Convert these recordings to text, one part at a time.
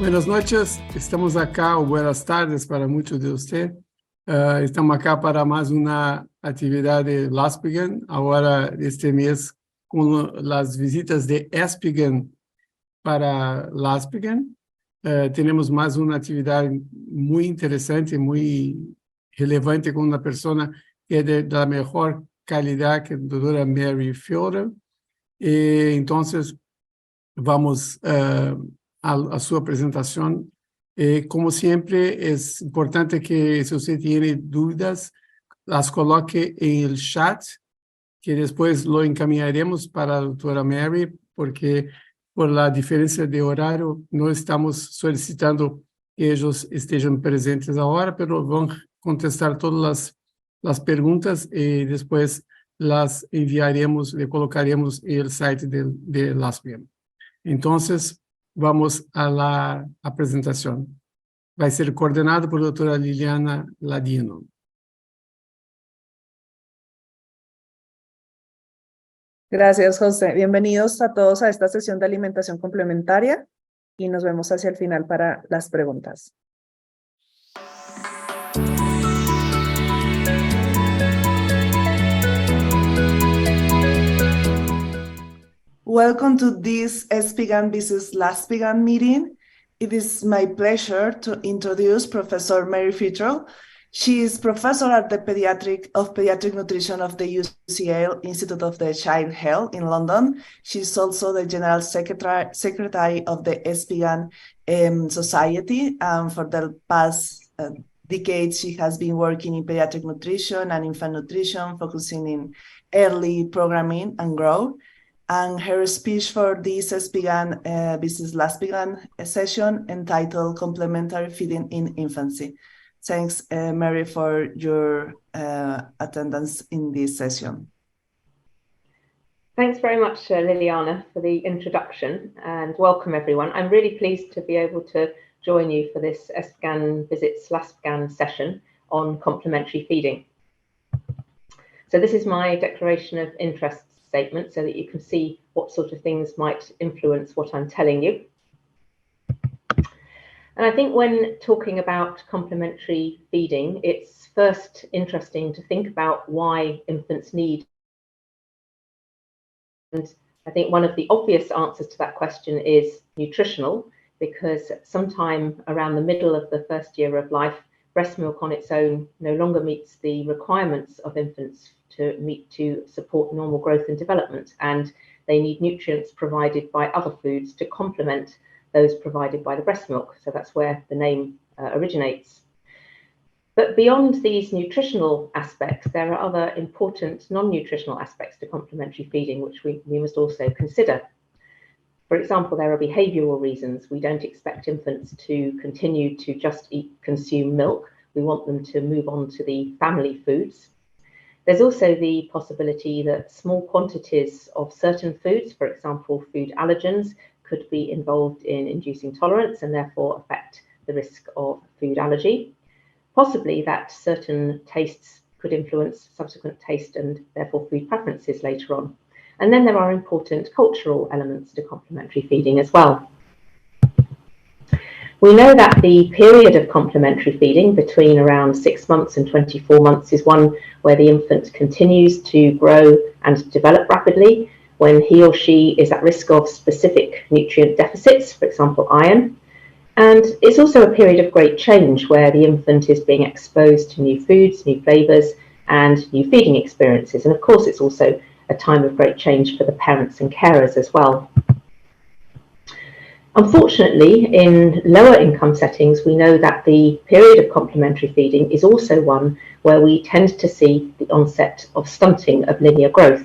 Buenas noches, estamos acá, o buenas tardes para muchos de ustedes. Estamos acá para más una actividad de LASPGHAN, ahora este mes con las visitas de ESPGHAN para LASPGHAN. Tenemos más una actividad muy interesante, muy relevante con una persona que es de la mejor calidad, que es la doctora M Fewtrell. Entonces, vamos a su presentación. Como siempre, es importante que si usted tiene dudas, las coloque en el chat, que después lo encaminaremos para la doctora Mary, porque por la diferencia de horario no estamos solicitando que ellos estén presentes ahora, pero van a contestar todas las preguntas y después las enviaremos, le colocaremos en el site de LASPGHAN. Entonces, vamos a la presentación. Va a ser coordinado por la doctora Liliana Ladino. Gracias, José. Bienvenidos a todos a esta sesión de alimentación complementaria y nos vemos hacia el final para las preguntas. Welcome to this ESPGHAN vs. LASPGHAN meeting. It is my pleasure to introduce Professor Mary Fewtrell. She is professor at the Pediatric Nutrition of the UCL Institute of the Child Health in London. She's also the General Secretary of the ESPGHAN Society. For the past decades, she has been working in pediatric nutrition and infant nutrition, focusing in early programming and growth. And her speech for this ESPGHAN vs. LASPGHAN session entitled Complementary Feeding in Infancy. Thanks, Mary, for your attendance in this session. Thanks very much, Liliana, for the introduction, and welcome everyone. I'm really pleased to be able to join you for this ESPGHAN visits LASPGHAN session on complementary feeding. So this is my declaration of interest statement so that you can see what sort of things might influence what I'm telling you. And I think when talking about complementary feeding, it's first interesting to think about why infants need. And I think one of the obvious answers to that question is nutritional, because sometime around the middle of the first year of life, breast milk on its own no longer meets the requirements of infants to support normal growth and development, and they need nutrients provided by other foods to complement those provided by the breast milk. So that's where the name originates. But beyond these nutritional aspects, there are other important non-nutritional aspects to complementary feeding, which we must also consider. For example, there are behavioural reasons. We don't expect infants to continue to just consume milk. We want them to move on to the family foods. There's also the possibility that small quantities of certain foods, for example, food allergens, could be involved in inducing tolerance and therefore affect the risk of food allergy. Possibly that certain tastes could influence subsequent taste and therefore food preferences later on. And then there are important cultural elements to complementary feeding as well. We know that the period of complementary feeding between around 6 months and 24 months is one where the infant continues to grow and develop rapidly, when he or she is at risk of specific nutrient deficits, for example, iron. And it's also a period of great change where the infant is being exposed to new foods, new flavours, and new feeding experiences. And of course, it's also a time of great change for the parents and carers as well. Unfortunately, in lower income settings, we know that the period of complementary feeding is also one where we tend to see the onset of stunting of linear growth.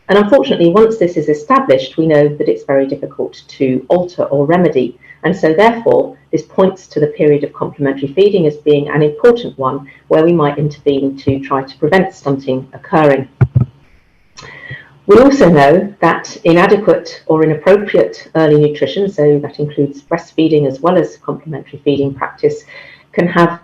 And unfortunately, once this is established, we know that it's very difficult to alter or remedy. And so therefore, this points to the period of complementary feeding as being an important one where we might intervene to try to prevent stunting occurring. We also know that inadequate or inappropriate early nutrition, so that includes breastfeeding as well as complementary feeding practice, can have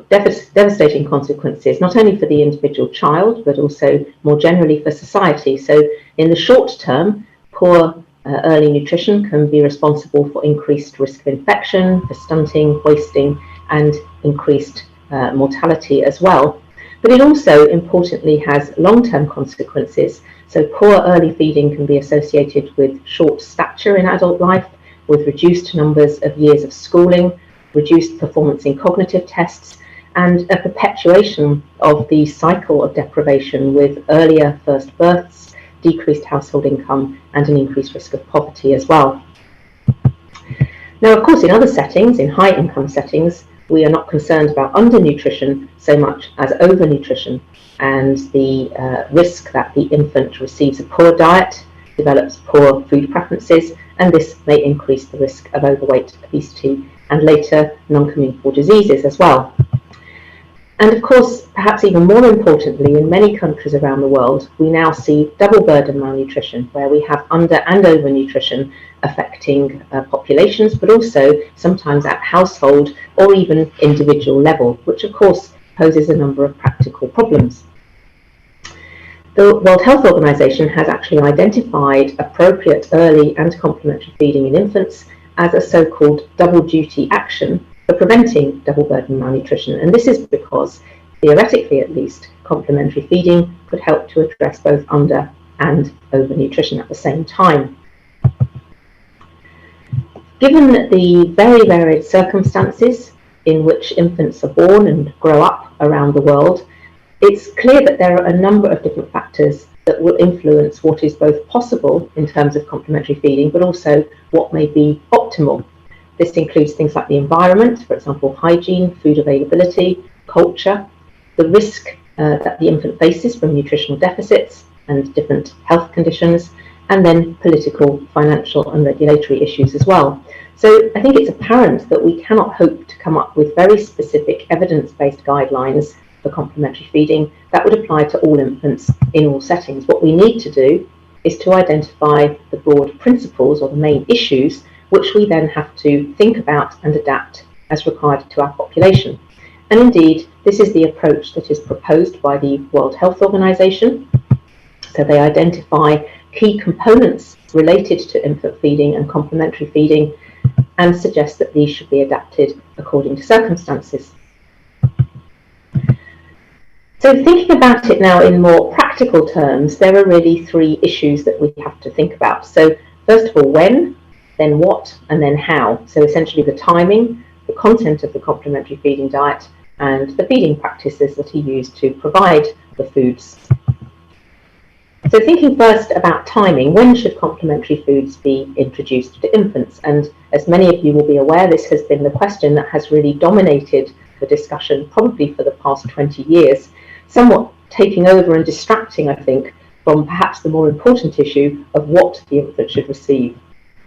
devastating consequences, not only for the individual child, but also more generally for society. So in the short term, poor early nutrition can be responsible for increased risk of infection, for stunting, wasting, and increased mortality as well. But it also importantly has long-term consequences. So poor early feeding can be associated with short stature in adult life, with reduced numbers of years of schooling, reduced performance in cognitive tests, and a perpetuation of the cycle of deprivation with earlier first births, decreased household income, and an increased risk of poverty as well. Now, of course, in other settings, in high income settings, we are not concerned about undernutrition so much as overnutrition and the risk that the infant receives a poor diet, develops poor food preferences, and this may increase the risk of overweight, obesity, and later non-communicable diseases as well. And of course, perhaps even more importantly, in many countries around the world, we now see double burden malnutrition, where we have under and overnutrition affecting populations, but also sometimes at household or even individual level, which of course poses a number of practical problems. The World Health Organization has actually identified appropriate early and complementary feeding in infants as a so-called double duty action for preventing double burden malnutrition, and this is because, theoretically at least, complementary feeding could help to address both under and overnutrition at the same time. Given the very varied circumstances in which infants are born and grow up around the world, it's clear that there are a number of different factors that will influence what is both possible in terms of complementary feeding, but also what may be optimal. This includes things like the environment, for example, hygiene, food availability, culture, the risk that the infant faces from nutritional deficits and different health conditions, and then political, financial, and regulatory issues as well. So I think it's apparent that we cannot hope to come up with very specific evidence-based guidelines for complementary feeding that would apply to all infants in all settings. What we need to do is to identify the broad principles or the main issues which we then have to think about and adapt as required to our population. And indeed, this is the approach that is proposed by the World Health Organization. So they identify key components related to infant feeding and complementary feeding and suggest that these should be adapted according to circumstances. So thinking about it now in more practical terms, there are really three issues that we have to think about. So first of all, when, then what, and then how. So essentially the timing, the content of the complementary feeding diet, and the feeding practices that are used to provide the foods. So thinking first about timing, when should complementary foods be introduced to infants? And as many of you will be aware, this has been the question that has really dominated the discussion probably for the past 20 years, somewhat taking over and distracting, I think, from perhaps the more important issue of what the infant should receive.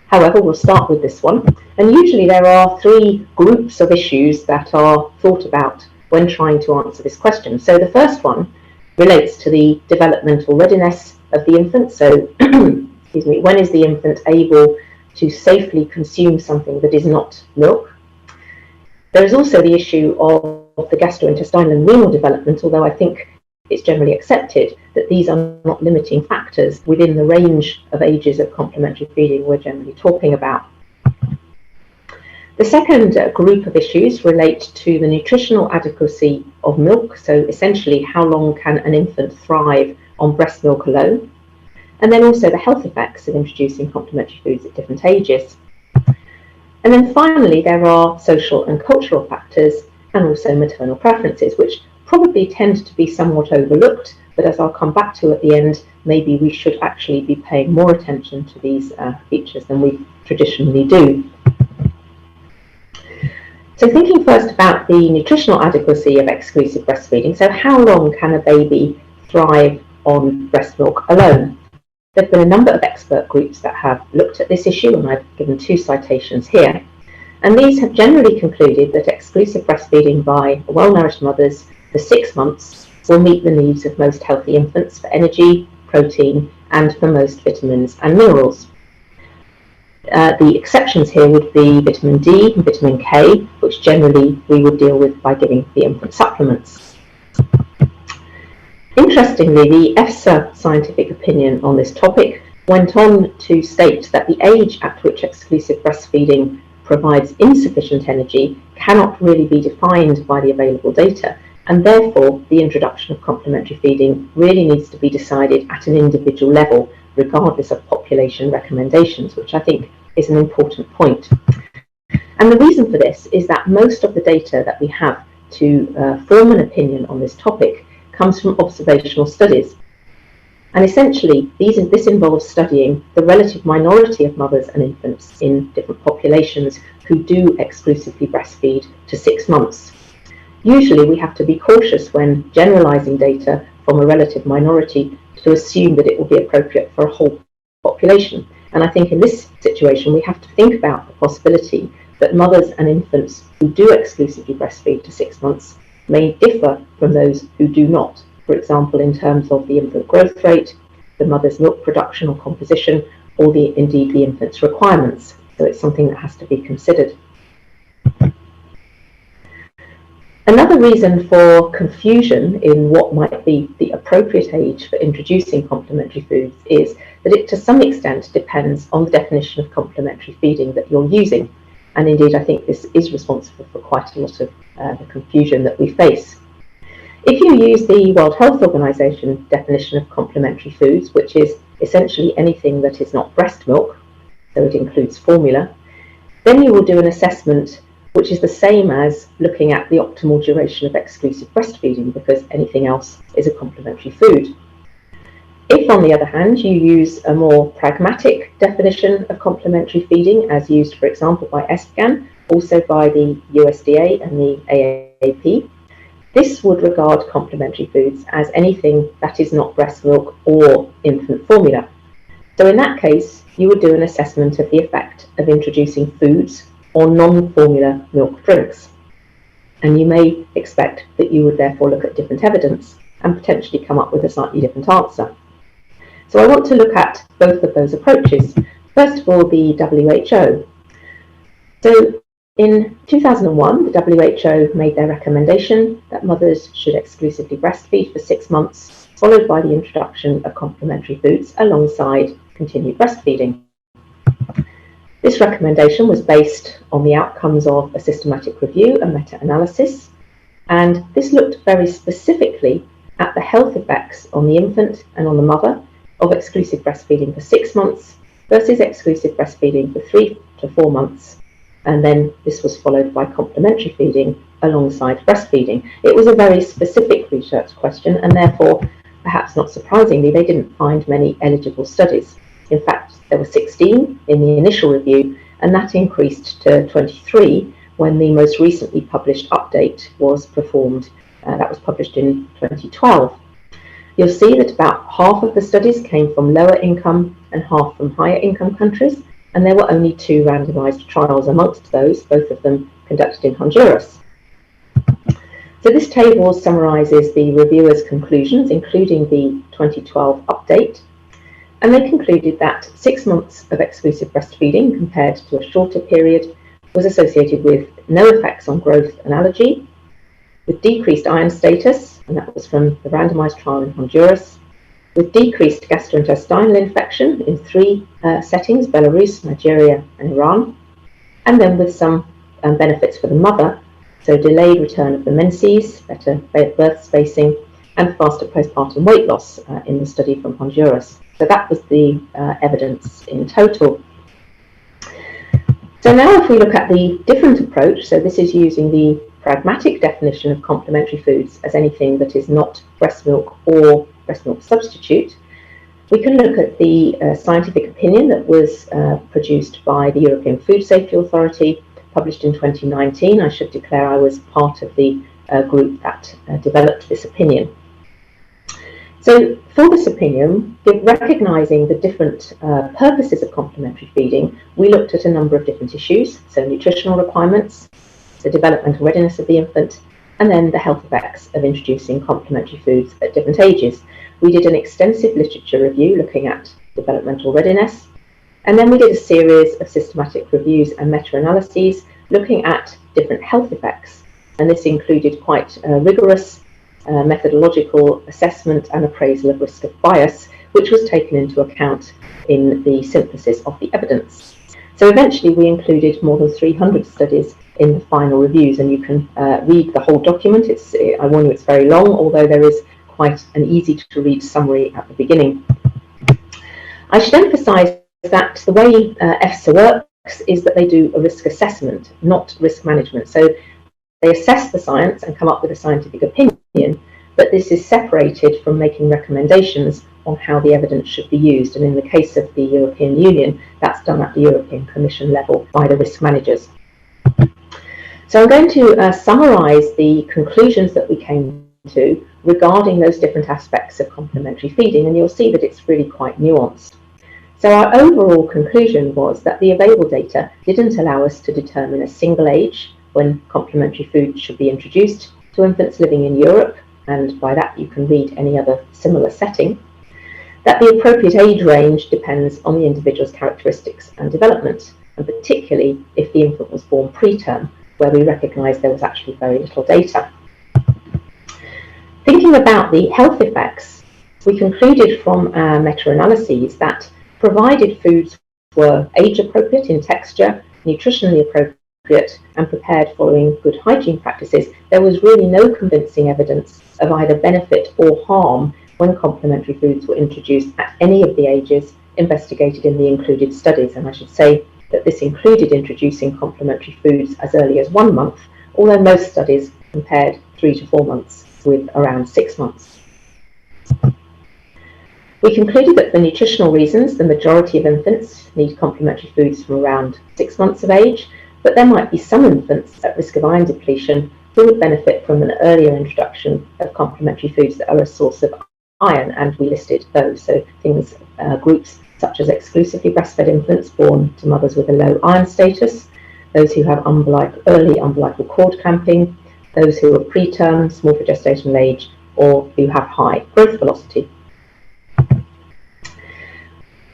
However, we'll start with this one. And usually there are three groups of issues that are thought about when trying to answer this question. So the first one relates to the developmental readiness of the infant. So, excuse me, when is the infant able to safely consume something that is not milk? There is also the issue of the gastrointestinal and renal development, although I think it's generally accepted that these are not limiting factors within the range of ages of complementary feeding we're generally talking about. The second group of issues relate to the nutritional adequacy of milk, so essentially how long can an infant thrive on breast milk alone, and then also the health effects of introducing complementary foods at different ages. And then finally, there are social and cultural factors and also maternal preferences, which probably tend to be somewhat overlooked, but as I'll come back to at the end, maybe we should actually be paying more attention to these features than we traditionally do. So thinking first about the nutritional adequacy of exclusive breastfeeding, so how long can a baby thrive on breast milk alone? There have been a number of expert groups that have looked at this issue, and I've given two citations here. And these have generally concluded that exclusive breastfeeding by well-nourished mothers for 6 months will meet the needs of most healthy infants for energy, protein, and for most vitamins and minerals. The exceptions here would be vitamin D and vitamin K, which generally we would deal with by giving the infant supplements. Interestingly, the EFSA scientific opinion on this topic went on to state that the age at which exclusive breastfeeding provides insufficient energy cannot really be defined by the available data, and therefore the introduction of complementary feeding really needs to be decided at an individual level, regardless of population recommendations, which I think is an important point. And the reason for this is that most of the data that we have to form an opinion on this topic comes from observational studies. And essentially, this involves studying the relative minority of mothers and infants in different populations who do exclusively breastfeed to 6 months. Usually, we have to be cautious when generalizing data from a relative minority to assume that it will be appropriate for a whole population. And I think in this situation, we have to think about the possibility that mothers and infants who do exclusively breastfeed to 6 months may differ from those who do not. For example, in terms of the infant growth rate, the mother's milk production or composition, or indeed the infant's requirements. So it's something that has to be considered. Another reason for confusion in what might be the appropriate age for introducing complementary foods is that it to some extent depends on the definition of complementary feeding that you're using. And indeed, I think this is responsible for quite a lot of the confusion that we face. If you use the World Health Organization definition of complementary foods, which is essentially anything that is not breast milk, so it includes formula, then you will do an assessment which is the same as looking at the optimal duration of exclusive breastfeeding, because anything else is a complementary food. If, on the other hand, you use a more pragmatic definition of complementary feeding, as used, for example, by ESPGHAN, also by the USDA and the AAP, this would regard complementary foods as anything that is not breast milk or infant formula. So in that case, you would do an assessment of the effect of introducing foods or non-formula milk drinks. And you may expect that you would therefore look at different evidence and potentially come up with a slightly different answer. So I want to look at both of those approaches. First of all, the WHO. So in 2001, the WHO made their recommendation that mothers should exclusively breastfeed for 6 months, followed by the introduction of complementary foods alongside continued breastfeeding. This recommendation was based on the outcomes of a systematic review and meta-analysis, and this looked very specifically at the health effects on the infant and on the mother of exclusive breastfeeding for 6 months versus exclusive breastfeeding for 3 to 4 months. And then this was followed by complementary feeding alongside breastfeeding. It was a very specific research question, and therefore, perhaps not surprisingly, they didn't find many eligible studies. In fact, there were 16 in the initial review, and that increased to 23 when the most recently published update was performed. That was published in 2012. You'll see that about half of the studies came from lower income and half from higher income countries, and there were only 2 randomized trials amongst those, both of them conducted in Honduras. So this table summarizes the reviewers' conclusions, including the 2012 update, and they concluded that 6 months of exclusive breastfeeding compared to a shorter period was associated with no effects on growth and allergy, with decreased iron status, and that was from the randomized trial in Honduras, with decreased gastrointestinal infection in 3 settings, Belarus, Nigeria, and Iran, and then with some benefits for the mother, so delayed return of the menses, better birth spacing, and faster postpartum weight loss in the study from Honduras. So that was the evidence in total. So now if we look at the different approach, so this is using the pragmatic definition of complementary foods as anything that is not breast milk or breast milk substitute, we can look at the scientific opinion that was produced by the European Food Safety Authority, published in 2019. I should declare I was part of the group that developed this opinion. So for this opinion, recognizing the different purposes of complementary feeding, we looked at a number of different issues, so nutritional requirements, the developmental readiness of the infant, and then the health effects of introducing complementary foods at different ages. We did an extensive literature review looking at developmental readiness, and then we did a series of systematic reviews and meta-analyses looking at different health effects, and this included quite rigorous methodological assessment and appraisal of risk of bias, which was taken into account in the synthesis of the evidence. So eventually we included more than 300 studies in the final reviews, and you can read the whole document. I warn you, it's very long, although there is quite an easy to read summary at the beginning. I should emphasize that the way EFSA works is that they do a risk assessment, not risk management. So they assess the science and come up with a scientific opinion, but this is separated from making recommendations on how the evidence should be used. And in the case of the European Union, that's done at the European Commission level by the risk managers. So I'm going to summarise the conclusions that we came to regarding those different aspects of complementary feeding, and you'll see that it's really quite nuanced. So our overall conclusion was that the available data didn't allow us to determine a single age when complementary food should be introduced to infants living in Europe, and by that you can read any other similar setting, that the appropriate age range depends on the individual's characteristics and development, and particularly if the infant was born preterm, where we recognised there was actually very little data. Thinking about the health effects, we concluded from our meta-analyses that provided foods were age-appropriate in texture, nutritionally appropriate, and prepared following good hygiene practices, there was really no convincing evidence of either benefit or harm when complementary foods were introduced at any of the ages investigated in the included studies. And I should say that this included introducing complementary foods as early as 1 month, although most studies compared 3 to 4 months with around 6 months. We concluded that for nutritional reasons, the majority of infants need complementary foods from around 6 months of age, but there might be some infants at risk of iron depletion who would benefit from an earlier introduction of complementary foods that are a source of iron, and we listed those. So things, groups such as exclusively breastfed infants born to mothers with a low iron status, those who have early umbilical cord clamping, those who are preterm, small for gestational age, or who have high growth velocity.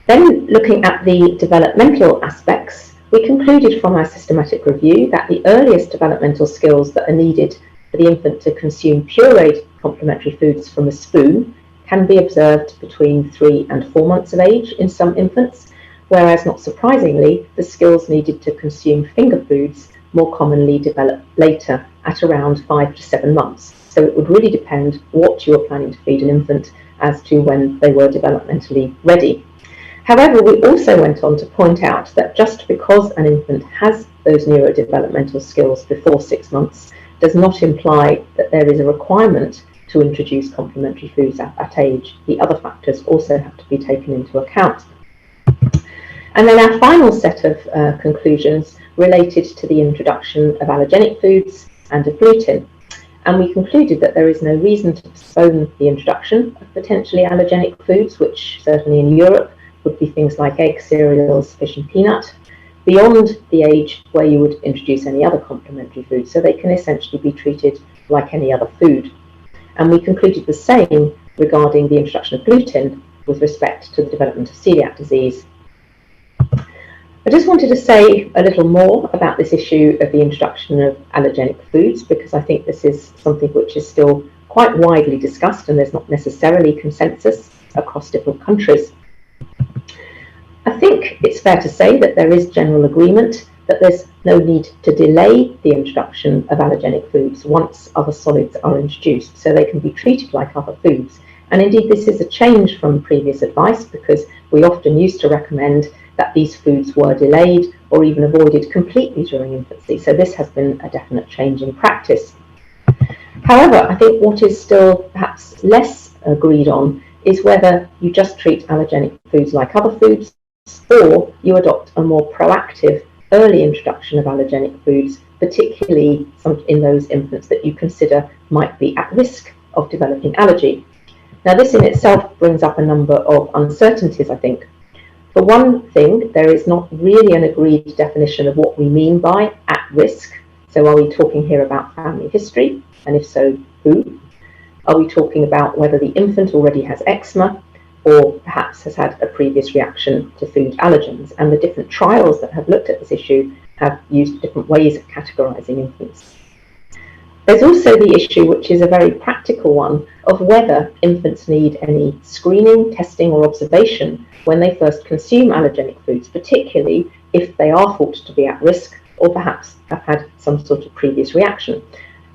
Then, looking at the developmental aspects, we concluded from our systematic review that the earliest developmental skills that are needed for the infant to consume pureed complementary foods from a spoon can be observed between 3 and 4 months of age in some infants, whereas not surprisingly, the skills needed to consume finger foods more commonly develop later at around 5 to 7 months. So it would really depend what you were planning to feed an infant as to when they were developmentally ready. However, we also went on to point out that just because an infant has those neurodevelopmental skills before 6 months does not imply that there is a requirement to introduce complementary foods at that age. The other factors also have to be taken into account. And then our final set of conclusions related to the introduction of allergenic foods and of gluten. And we concluded that there is no reason to postpone the introduction of potentially allergenic foods, which certainly in Europe would be things like egg, cereals, fish and peanut, beyond the age where you would introduce any other complementary food, so they can essentially be treated like any other food. And we concluded the same regarding the introduction of gluten with respect to the development of celiac disease. I just wanted to say a little more about this issue of the introduction of allergenic foods, because I think this is something which is still quite widely discussed and there's not necessarily consensus across different countries. I think it's fair to say that there is general agreement that there's no need to delay the introduction of allergenic foods once other solids are introduced, so they can be treated like other foods. And indeed, this is a change from previous advice, because we often used to recommend that these foods were delayed or even avoided completely during infancy. So this has been a definite change in practice. However, I think what is still perhaps less agreed on is whether you just treat allergenic foods like other foods, or you adopt a more proactive early introduction of allergenic foods, particularly in those infants that you consider might be at risk of developing allergy. Now, this in itself brings up a number of uncertainties, I think. For one thing, there is not really an agreed definition of what we mean by at risk. So are we talking here about family history? And if so, who? Are we talking about whether the infant already has eczema or perhaps has had a previous reaction to food allergens? And the different trials that have looked at this issue have used different ways of categorizing infants. There's also the issue, which is a very practical one, of whether infants need any screening, testing or observation when they first consume allergenic foods, particularly if they are thought to be at risk or perhaps have had some sort of previous reaction.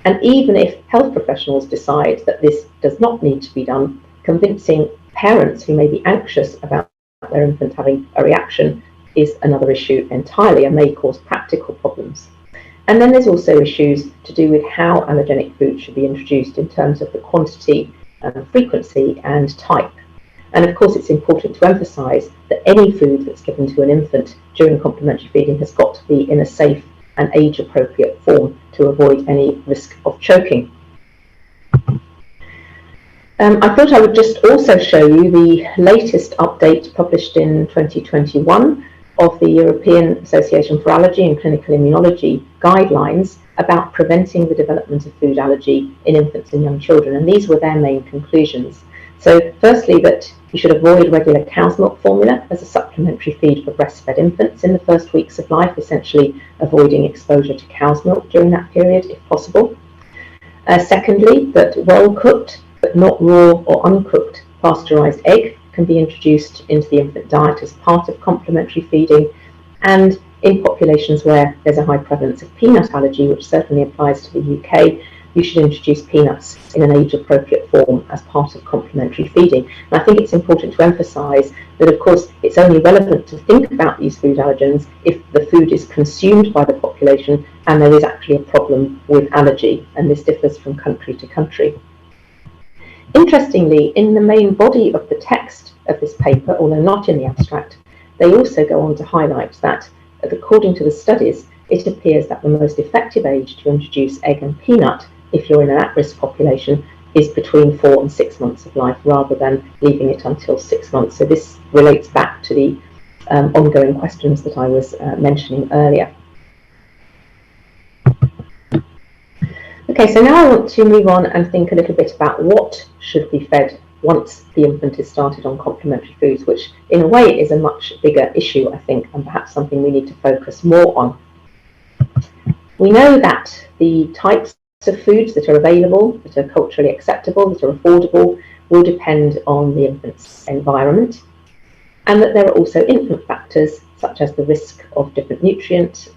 And even if health professionals decide that this does not need to be done, convincing parents who may be anxious about their infant having a reaction is another issue entirely and may cause practical problems. And then there's also issues to do with how allergenic foods should be introduced in terms of the quantity, frequency and type. And of course, it's important to emphasise that any food that's given to an infant during complementary feeding has got to be in a safe and age-appropriate form to avoid any risk of choking. I thought I would just also show you the latest update published in 2021 of the European Association for Allergy and Clinical Immunology guidelines about preventing the development of food allergy in infants and young children. And these were their main conclusions. So firstly, that you should avoid regular cow's milk formula as a supplementary feed for breastfed infants in the first weeks of life, essentially avoiding exposure to cow's milk during that period if possible. Secondly, that well-cooked but not raw or uncooked pasteurised egg can be introduced into the infant diet as part of complementary feeding, and in populations where there's a high prevalence of peanut allergy, which certainly applies to the UK, you should introduce peanuts in an age-appropriate form as part of complementary feeding. And I think it's important to emphasise that, of course, it's only relevant to think about these food allergens if the food is consumed by the population and there is actually a problem with allergy, and this differs from country to country. Interestingly, in the main body of the text of this paper, although not in the abstract, they also go on to highlight that, according to the studies, it appears that the most effective age to introduce egg and peanut, if you're in an at-risk population, is between 4 and 6 months of life, rather than leaving it until 6 months. So this relates back to the ongoing questions that I was mentioning earlier. Okay, so now I want to move on and think a little bit about what should be fed once the infant is started on complementary foods, which in a way is a much bigger issue, I think, and perhaps something we need to focus more on. We know that the types of foods that are available, that are culturally acceptable, that are affordable, will depend on the infant's environment, and that there are also infant factors such as the risk of different nutrient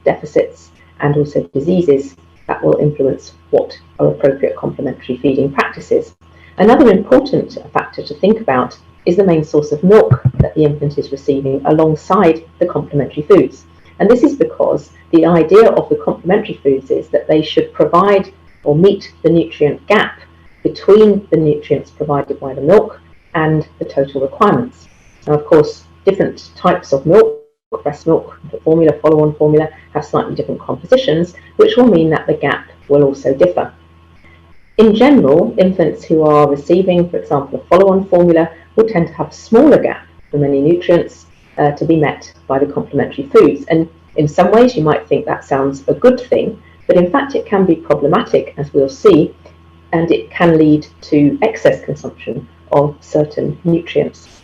deficits and also diseases that will influence what are appropriate complementary feeding practices. Another important factor to think about is the main source of milk that the infant is receiving alongside the complementary foods. And this is because the idea of the complementary foods is that they should provide or meet the nutrient gap between the nutrients provided by the milk and the total requirements. Now, of course, different types of milk, breast milk, formula, follow-on formula, have slightly different compositions, which will mean that the gap will also differ. In general, infants who are receiving, for example, a follow-on formula will tend to have a smaller gap for many nutrients to be met by the complementary foods. And in some ways, you might think that sounds a good thing, but in fact, it can be problematic, as we'll see, and it can lead to excess consumption of certain nutrients.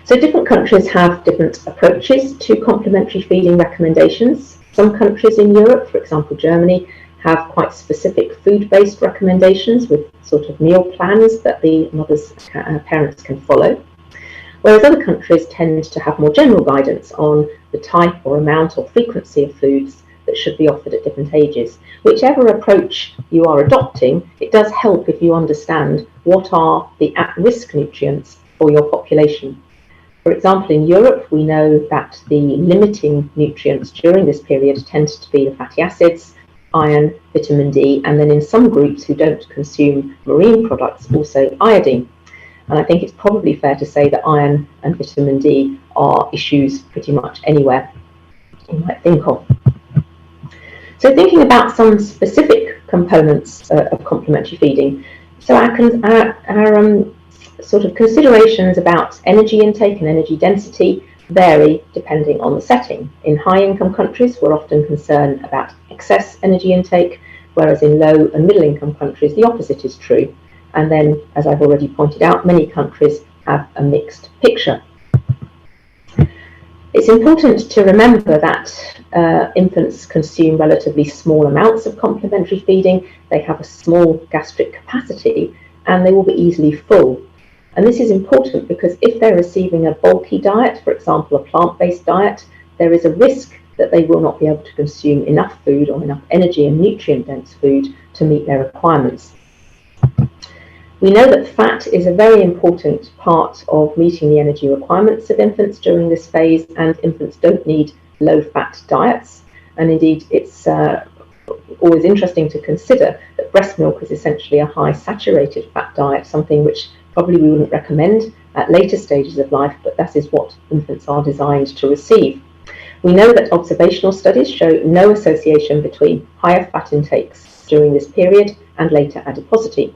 So different countries have different approaches to complementary feeding recommendations. Some countries in Europe, for example, Germany, have quite specific food-based recommendations with sort of meal plans that the parents can follow. Whereas other countries tend to have more general guidance on the type or amount or frequency of foods that should be offered at different ages. Whichever approach you are adopting, it does help if you understand what are the at-risk nutrients for your population. For example, in Europe, we know that the limiting nutrients during this period tend to be the fatty acids, iron, vitamin D, and then in some groups who don't consume marine products, also iodine. And I think it's probably fair to say that iron and vitamin D are issues pretty much anywhere you might think of. So thinking about some specific components of complementary feeding, so our sort of considerations about energy intake and energy density vary depending on the setting. In high-income countries, we're often concerned about excess energy intake, whereas in low and middle-income countries, the opposite is true. And then, as I've already pointed out, many countries have a mixed picture. It's important to remember that infants consume relatively small amounts of complementary feeding. They have a small gastric capacity and they will be easily full. And this is important because if they're receiving a bulky diet, for example, a plant-based diet, there is a risk that they will not be able to consume enough food or enough energy and nutrient-dense food to meet their requirements. We know that fat is a very important part of meeting the energy requirements of infants during this phase, and infants don't need low-fat diets. And indeed, it's always interesting to consider that breast milk is essentially a high saturated fat diet, something which probably we wouldn't recommend at later stages of life, but that is what infants are designed to receive. We know that observational studies show no association between higher fat intakes during this period and later adiposity.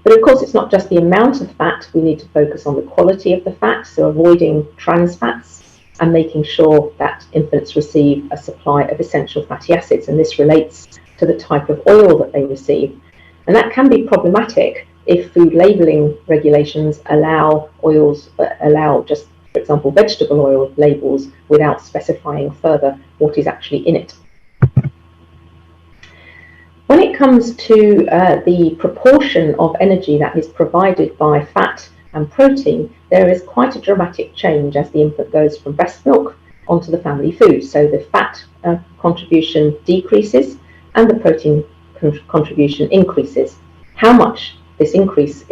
But of course, it's not just the amount of fat. We need to focus on the quality of the fat, so avoiding trans fats and making sure that infants receive a supply of essential fatty acids. And this relates to the type of oil that they receive. And that can be problematic if food labelling regulations allow just, for example, vegetable oil labels without specifying further what is actually in it. When it comes to the proportion of energy that is provided by fat and protein, there is quite a dramatic change as the infant goes from breast milk onto the family food. So the fat contribution decreases and the protein contribution increases. How much this increase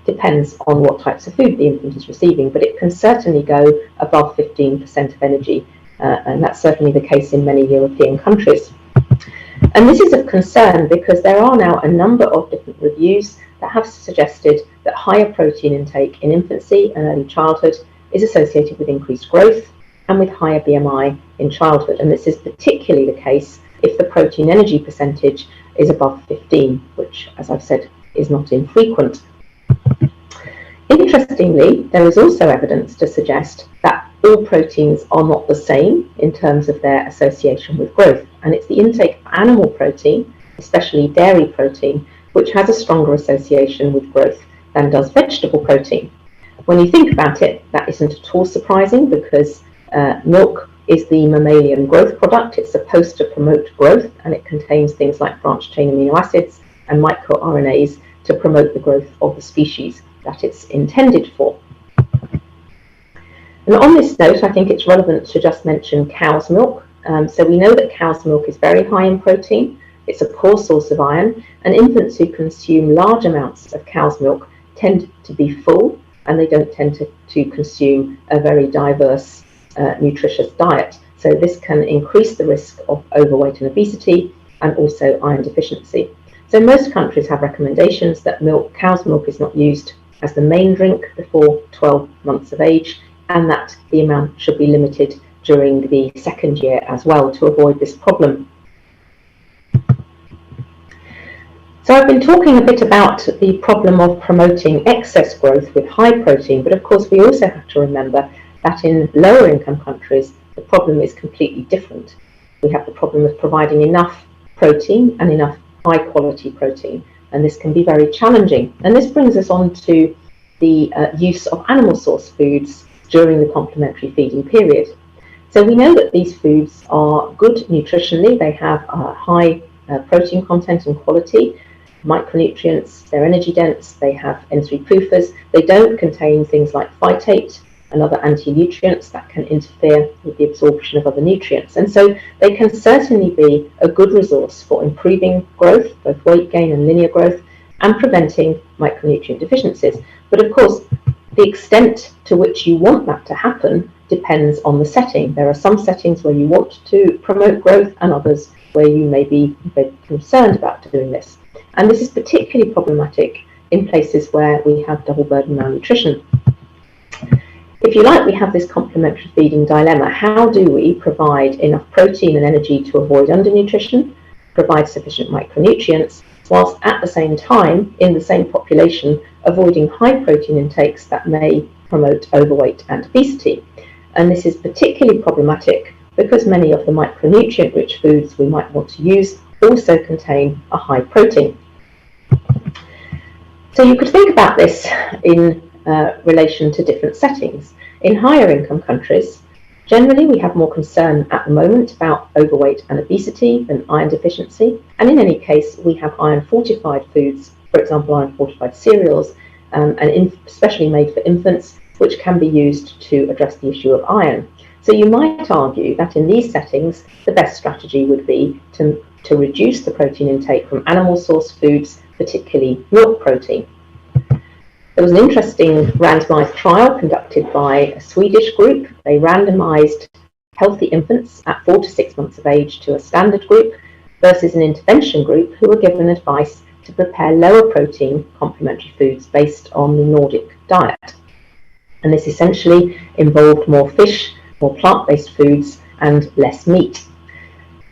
depends on what types of food the infant is receiving, but it can certainly go above 15% of energy, and that's certainly the case in many European countries. And this is of concern because there are now a number of different reviews that have suggested that higher protein intake in infancy and early childhood is associated with increased growth and with higher BMI in childhood. And this is particularly the case if the protein energy percentage is above 15, which, as I've said, is not infrequent. Interestingly, there is also evidence to suggest that all proteins are not the same in terms of their association with growth, and it's the intake of animal protein, especially dairy protein, which has a stronger association with growth than does vegetable protein. When you think about it, that isn't at all surprising because milk is the mammalian growth product. It's supposed to promote growth, and it contains things like branched-chain amino acids and microRNAs to promote the growth of the species that it's intended for. And on this note, I think it's relevant to just mention cow's milk. So we know that cow's milk is very high in protein. It's a poor source of iron, and infants who consume large amounts of cow's milk tend to be full, and they don't tend to consume a very diverse, nutritious diet. So this can increase the risk of overweight and obesity and also iron deficiency. So most countries have recommendations that cow's milk is not used as the main drink before 12 months of age, and that the amount should be limited during the second year as well to avoid this problem. So I've been talking a bit about the problem of promoting excess growth with high protein, but of course we also have to remember that in lower income countries, the problem is completely different. We have the problem of providing enough protein and enough high quality protein, and this can be very challenging. And this brings us on to the use of animal source foods during the complementary feeding period. So we know that these foods are good nutritionally. They have a high protein content and quality, micronutrients, they're energy dense, they have N3 PUFAs, they don't contain things like phytate and other anti-nutrients that can interfere with the absorption of other nutrients. And so they can certainly be a good resource for improving growth, both weight gain and linear growth, and preventing micronutrient deficiencies. But of course, the extent to which you want that to happen depends on the setting. There are some settings where you want to promote growth and others where you may be concerned about doing this. And this is particularly problematic in places where we have double burden malnutrition. If you like, we have this complementary feeding dilemma. How do we provide enough protein and energy to avoid undernutrition, provide sufficient micronutrients, whilst at the same time, in the same population, avoiding high protein intakes that may promote overweight and obesity? And this is particularly problematic because many of the micronutrient-rich foods we might want to use also contain a high protein. So you could think about this in relation to different settings. In higher income countries, Generally, we have more concern at the moment about overweight and obesity than iron deficiency, and in any case, we have iron-fortified foods, for example, iron-fortified cereals, especially made for infants, which can be used to address the issue of iron. So you might argue that in these settings, the best strategy would be to reduce the protein intake from animal-sourced foods, particularly milk protein. There was an interesting randomized trial conducted by a Swedish group. They randomized healthy infants at 4 to 6 months of age to a standard group versus an intervention group who were given advice to prepare lower protein complementary foods based on the Nordic diet. And this essentially involved more fish, more plant-based foods, and less meat.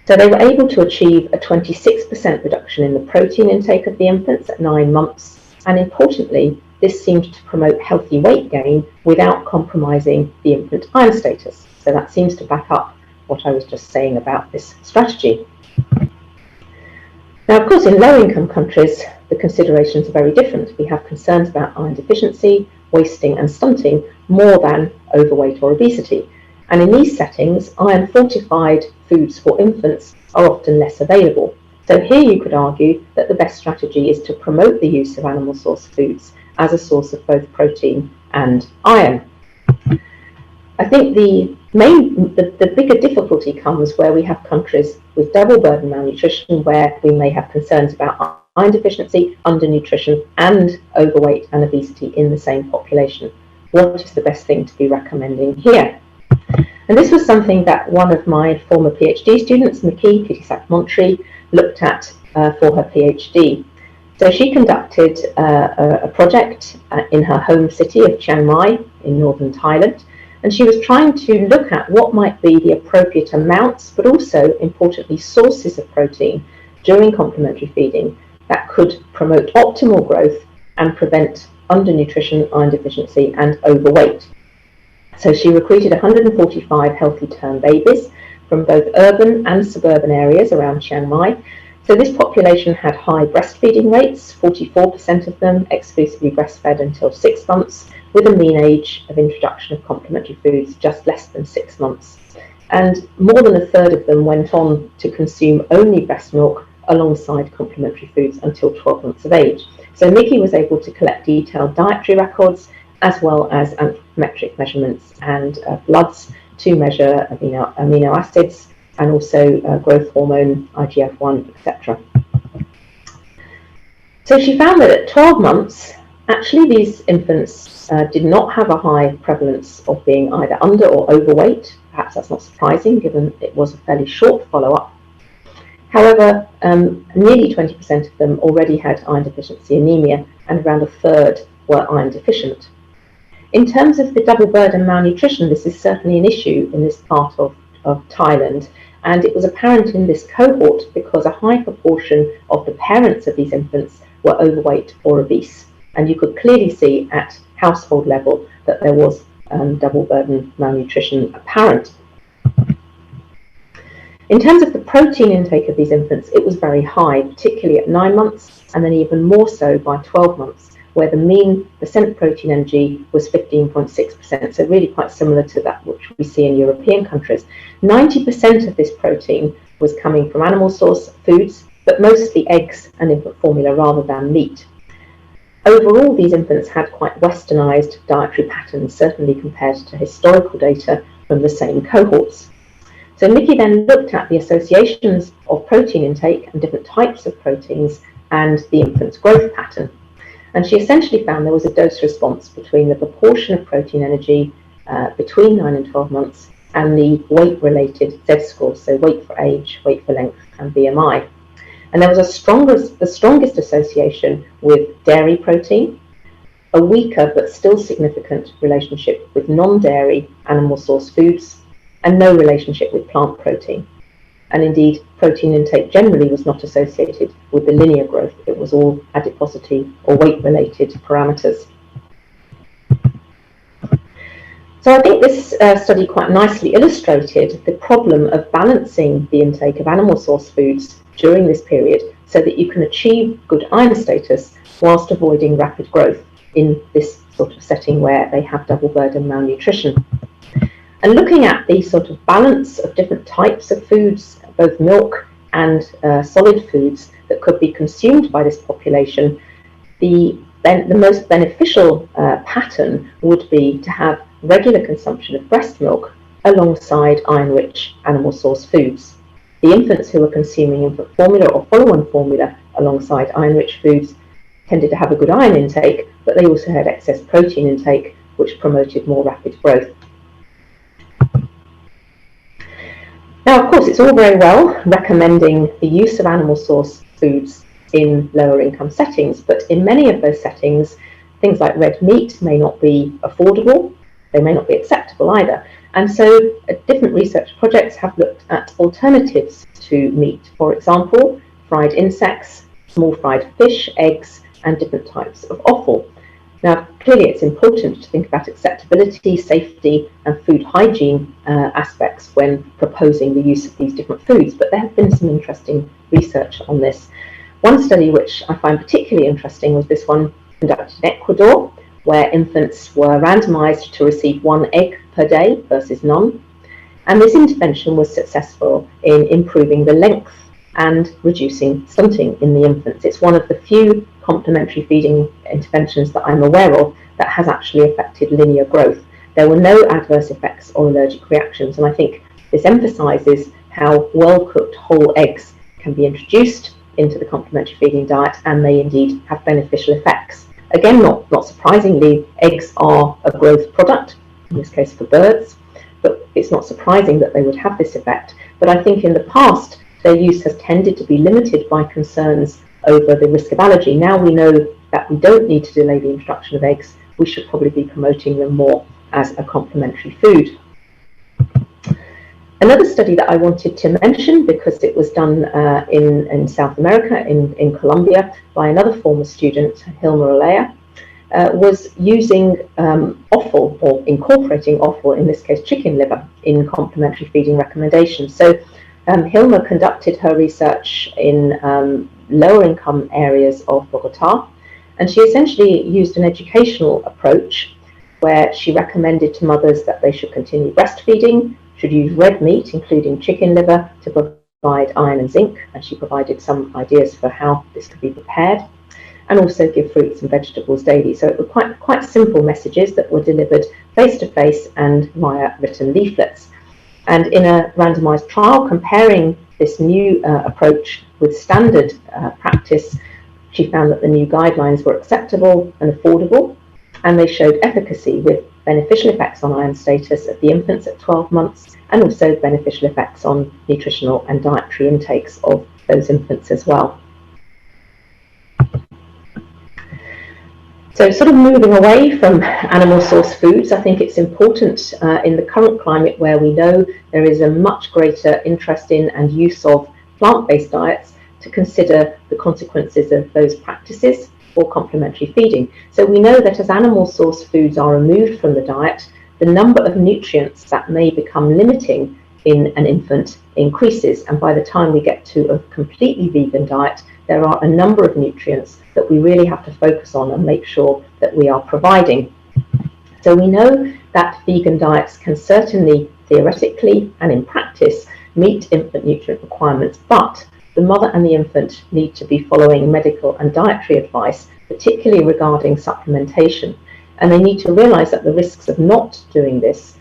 So they were able to achieve a 26% reduction in the protein intake of the infants at 9 months, and importantly, this seemed to promote healthy weight gain without compromising the infant iron status. So that seems to back up what I was just saying about this strategy. Now, of course, in low-income countries, the considerations are very different. We have concerns about iron deficiency, wasting and stunting more than overweight or obesity. And in these settings, iron-fortified foods for infants are often less available. So here you could argue that the best strategy is to promote the use of animal-sourced foods as a source of both protein and iron. I think the bigger difficulty comes where we have countries with double burden malnutrition, where we may have concerns about iron deficiency, undernutrition, and overweight and obesity in the same population. What is the best thing to be recommending here? And this was something that one of my former PhD students, Mickey Montry, looked at for her PhD. So she conducted a project in her home city of Chiang Mai in northern Thailand, and she was trying to look at what might be the appropriate amounts, but also, importantly, sources of protein during complementary feeding that could promote optimal growth and prevent undernutrition, iron deficiency, and overweight. So she recruited 145 healthy term babies from both urban and suburban areas around Chiang Mai. So this population had high breastfeeding rates, 44% of them exclusively breastfed until 6 months, with a mean age of introduction of complementary foods just less than 6 months. And more than a third of them went on to consume only breast milk alongside complementary foods until 12 months of age. So Mickey was able to collect detailed dietary records as well as anthropometric measurements and bloods to measure amino acids and also growth hormone, IGF-1, etc. So she found that at 12 months, actually these infants did not have a high prevalence of being either under or overweight. Perhaps that's not surprising given it was a fairly short follow-up. However, nearly 20% of them already had iron deficiency anemia, and around a third were iron deficient. In terms of the double burden malnutrition, this is certainly an issue in this part of Thailand, and it was apparent in this cohort because a high proportion of the parents of these infants were overweight or obese, and you could clearly see at household level that there was double burden malnutrition apparent. In terms of the protein intake of these infants, it was very high, particularly at 9 months, and then even more so by 12 months, where the mean percent protein energy was 15.6%, so really quite similar to that which we see in European countries. 90% of this protein was coming from animal source foods, but mostly eggs and infant formula rather than meat. Overall, these infants had quite westernized dietary patterns, certainly compared to historical data from the same cohorts. So Mickey then looked at the associations of protein intake and different types of proteins and the infant's growth pattern. And she essentially found there was a dose response between the proportion of protein energy between 9 and 12 months and the weight-related Z-score, so weight for age, weight for length, and BMI. And there was the strongest association with dairy protein, a weaker but still significant relationship with non-dairy animal source foods, and no relationship with plant protein. And indeed, protein intake generally was not associated with the linear growth. It was all adiposity or weight-related parameters. So I think this study quite nicely illustrated the problem of balancing the intake of animal source foods during this period so that you can achieve good iron status whilst avoiding rapid growth in this sort of setting where they have double burden malnutrition. And looking at the sort of balance of different types of foods, both milk and solid foods that could be consumed by this population, the most beneficial pattern would be to have regular consumption of breast milk alongside iron-rich animal source foods. The infants who were consuming infant formula or follow-on formula alongside iron-rich foods tended to have a good iron intake, but they also had excess protein intake, which promoted more rapid growth. Now, of course, it's all very well recommending the use of animal source foods in lower income settings, but in many of those settings, things like red meat may not be affordable, they may not be acceptable either. And so different research projects have looked at alternatives to meat. For example, fried insects, small fried fish, eggs, and different types of offal. Now, clearly it's important to think about acceptability, safety, and food hygiene aspects when proposing the use of these different foods, but there have been some interesting research on this. One study which I find particularly interesting was this one conducted in Ecuador, where infants were randomized to receive 1 egg per day versus none. And this intervention was successful in improving the length and reducing stunting in the infants. It's one of the few complementary feeding interventions that I'm aware of that has actually affected linear growth. There were no adverse effects or allergic reactions, and I think this emphasizes how well-cooked whole eggs can be introduced into the complementary feeding diet and may indeed have beneficial effects. Again, not surprisingly, eggs are a growth product, in this case for birds, but it's not surprising that they would have this effect. But I think in the past, their use has tended to be limited by concerns over the risk of allergy. Now we know that we don't need to delay the introduction of eggs. We should probably be promoting them more as a complementary food. Another study that I wanted to mention, because it was done in South America, in Colombia, by another former student, Hilma Olea, was using offal, or incorporating offal, in this case chicken liver, in complementary feeding recommendations. So Hilma conducted her research in lower income areas of Bogota, and she essentially used an educational approach where she recommended to mothers that they should continue breastfeeding, should use red meat, including chicken liver, to provide iron and zinc, and she provided some ideas for how this could be prepared, and also give fruits and vegetables daily. So it were quite simple messages that were delivered face-to-face and via written leaflets. And in a randomized trial comparing this new approach with standard practice, she found that the new guidelines were acceptable and affordable, and they showed efficacy with beneficial effects on iron status of the infants at 12 months, and also beneficial effects on nutritional and dietary intakes of those infants as well. So sort of moving away from animal source foods, I think it's important in the current climate where we know there is a much greater interest in and use of plant-based diets to consider the consequences of those practices for complementary feeding. So we know that as animal source foods are removed from the diet, the number of nutrients that may become limiting in an infant increases, and by the time we get to a completely vegan diet, there are a number of nutrients that we really have to focus on and make sure that we are providing. So we know that vegan diets can certainly theoretically and in practice meet infant nutrient requirements, but the mother and the infant need to be following medical and dietary advice, particularly regarding supplementation. And they need to realise that the risks of not doing this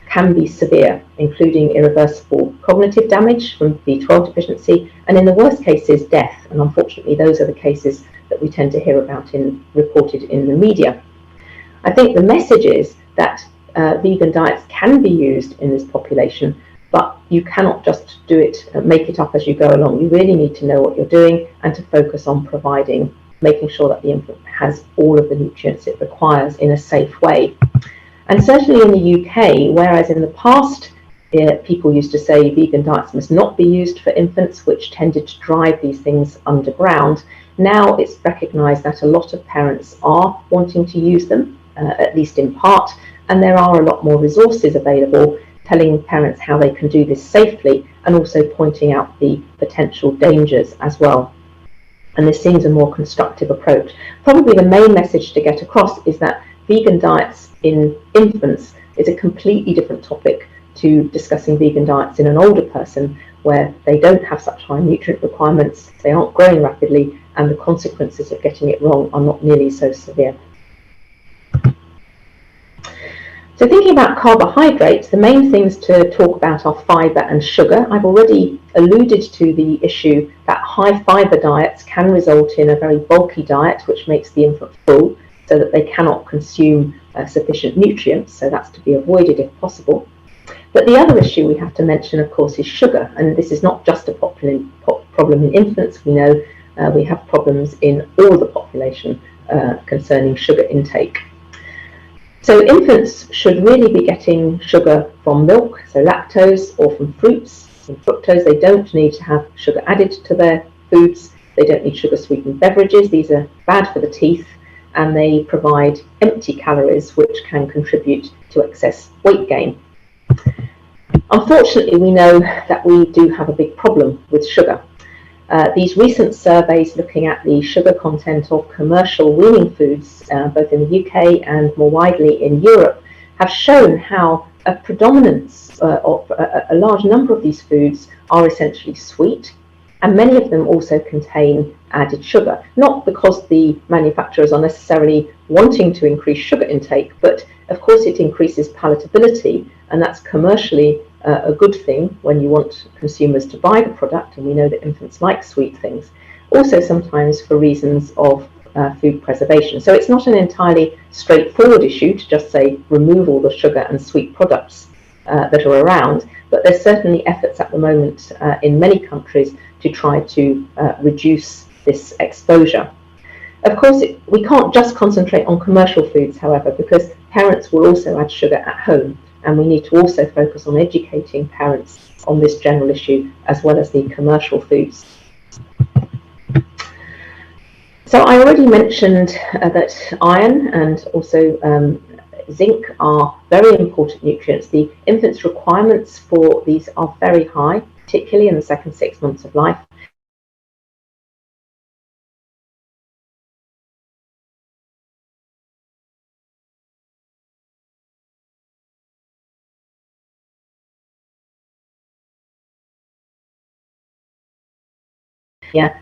can be severe, including irreversible cognitive damage from B12 deficiency, and in the worst cases, death. And unfortunately, those are the cases that we tend to hear about reported in the media. I think the message is that vegan diets can be used in this population, but you cannot just do it, make it up as you go along. You really need to know what you're doing and to focus on providing, making sure that the infant has all of the nutrients it requires in a safe way. And certainly in the UK, whereas in the past people used to say vegan diets must not be used for infants, which tended to drive these things underground, now it's recognised that a lot of parents are wanting to use them, at least in part, and there are a lot more resources available telling parents how they can do this safely, and also pointing out the potential dangers as well. And this seems a more constructive approach. Probably the main message to get across is that vegan diets in infants is a completely different topic to discussing vegan diets in an older person where they don't have such high nutrient requirements, they aren't growing rapidly, and the consequences of getting it wrong are not nearly so severe. So thinking about carbohydrates, the main things to talk about are fibre and sugar. I've already alluded to the issue that high fibre diets can result in a very bulky diet, which makes the infant full, so that they cannot consume sufficient nutrients, so that's to be avoided if possible. But the other issue we have to mention, of course, is sugar, and this is not just a problem in infants. We know we have problems in all the population concerning sugar intake. So infants should really be getting sugar from milk, so lactose, or from fruits. From fructose, they don't need to have sugar added to their foods. They don't need sugar-sweetened beverages. These are bad for the teeth, and they provide empty calories, which can contribute to excess weight gain. Unfortunately, we know that we do have a big problem with sugar. These recent surveys looking at the sugar content of commercial weaning foods, both in the UK and more widely in Europe, have shown how a predominance of a large number of these foods are essentially sweet, and many of them also contain added sugar, not because the manufacturers are necessarily wanting to increase sugar intake, but of course it increases palatability, and that's commercially a good thing when you want consumers to buy the product, and we know that infants like sweet things. Also sometimes for reasons of food preservation. So it's not an entirely straightforward issue to just say remove all the sugar and sweet products that are around, but there's certainly efforts at the moment in many countries to try to reduce this exposure. Of course, we can't just concentrate on commercial foods, however, because parents will also add sugar at home, and we need to also focus on educating parents on this general issue as well as the commercial foods. So I already mentioned that iron and also zinc are very important nutrients. The infant's requirements for these are very high, particularly in the second 6 months of life.